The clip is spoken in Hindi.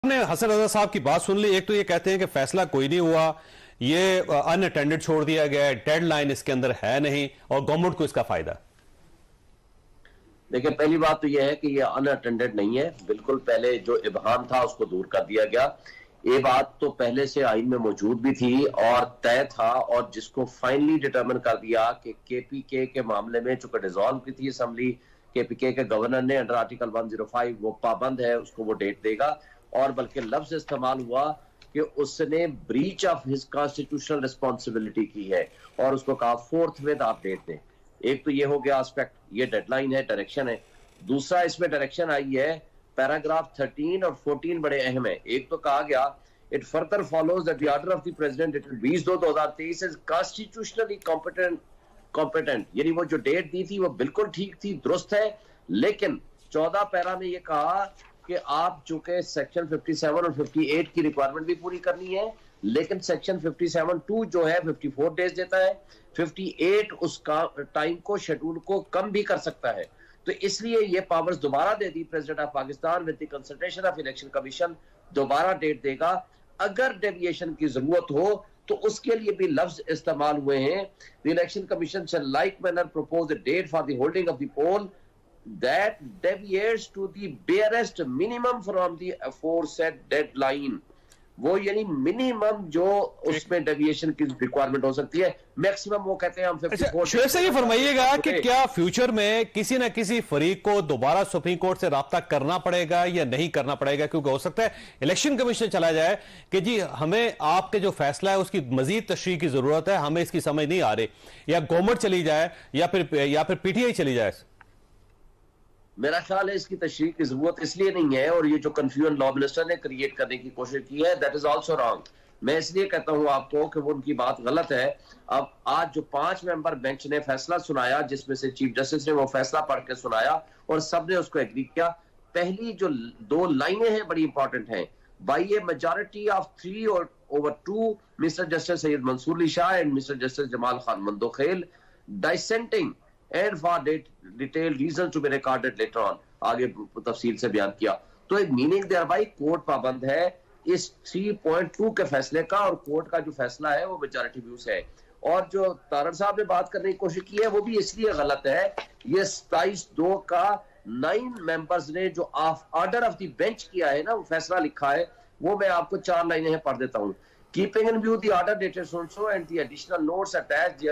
आपने हसन रजा साहब की बात सुन ली। एक तो ये कहते हैं कि फैसला कोई नहीं हुआ, ये अनअटेंडेड छोड़ दिया गया है, डेडलाइन इसके अंदर है नहीं और गवर्नमेंट को इसका फायदा। देखिए, पहली बात तो यह है कि ये अनअटेंडेड नहीं है। बिल्कुल पहले जो इबहाम था उसको दूर कर दिया गया। ये बात तो पहले से आइन में मौजूद भी थी और तय था, और जिसको फाइनली डिटरमिन कर दिया कि केपीके के मामले में चूंकि डिसॉल्व की थी असेंबली, केपीके के गवर्नर ने अंडर आर्टिकल 105 वो पाबंद है, उसको वो डेट देगा। और बल्कि लफ्ज इस्तेमाल हुआ कि उसने breach of his constitutional responsibility की है और उसको कहा फोर्थ विद आप डेट दें। एक तो ये हो गया एस्पेक्ट, ये डेडलाइन है, डायरेक्शन है। दूसरा इसमें डायरेक्शन आई है, पैराग्राफ 13 और 14 बड़े अहम है। एक तो कहा गया it further follows that the order of the president dated 20/2/2023 is constitutionally competent, यानी वो जो डेट दी थी वो बिल्कुल ठीक थी, दुरुस्त है। लेकिन 14 पैरा में ये कहा कि आप चूंकि सेक्शन 57 और 58 की रिक्वायरमेंट भी पूरी करनी है, लेकिन सेक्शन 57(2) जो है 54 डेज देता है, 58 उसका टाइम को, शेड्यूल को कम भी कर सकता है। तो इसलिए ये पावर्स दोबारा दे दी president of Pakistan with the consultation of election commission, दोबारा डेट देगा। अगर डेविएशन की जरूरत हो तो उसके लिए भी लफ्ज इस्तेमाल हुए हैं, the election commission shall like manner propose a date for the holding of the poll that deviates to the barest minimum from the aforesaid deadline। वो यानी मिनिमम जो उसमें डेविएशन की रिक्वायरमेंट हो सकती है, मैक्सिमम वो कहते हैं हम 54। शुएब से ये फरमाइएगा कि क्या फ्यूचर में किसी ना किसी फरीक को दोबारा सुप्रीम कोर्ट से राब्ता करना पड़ेगा या नहीं करना पड़ेगा? क्योंकि हो सकता है इलेक्शन कमीशन चला जाए कि जी हमें आपके जो फैसला है उसकी मजीद तशरीह की जरूरत है, हमें इसकी समझ नहीं आ रही, या गवर्नमेंट चली जाए या फिर पीटीआई चली जाए। मेरा ख्याल है इसकी तशरीह की जरूरत इसलिए नहीं है, और ये जो कंफ्यूजन लॉ मिनिस्टर ने क्रिएट करने की कोशिश की है, दैट इज आल्सो रॉन्ग। मैं इसलिए कहता हूं आपको कि वो उनकी बात गलत है। अब आज जो 5 मेंबर बेंच ने फैसला सुनाया, जिसमें से चीफ जस्टिस ने वो फैसला पढ़ के सुनाया और सबने उसको एग्री किया। पहली जो 2 लाइनें हैं बड़ी इंपॉर्टेंट हैं, by a majority of 3/2 Mister Justice Syed Mansoor Ali Shah and Mister Justice Jamal Khan Mandokhel dissenting and for detailed reasons to be recorded later on, आगे तफसील से बयान किया। तो एक मीनिंग देयर बाई कोर्ट पाबंद है इस 3.2 के फैसले का, और कोर्ट का जो फैसला है वो मेजॉरिटी व्यूज है। और जो तारड़ साहब ने बात करने की कोशिश की है वो भी इसलिए गलत है। ये 27/2 का 9 मेंबर्स ने जो ऑर्डर ऑफ द बेंच किया है ना, वो फैसला लिखा है, वो मैं आपको 4 लाइनें पढ़ देता हूँ। Keeping in view the order dated so and the additional notes attached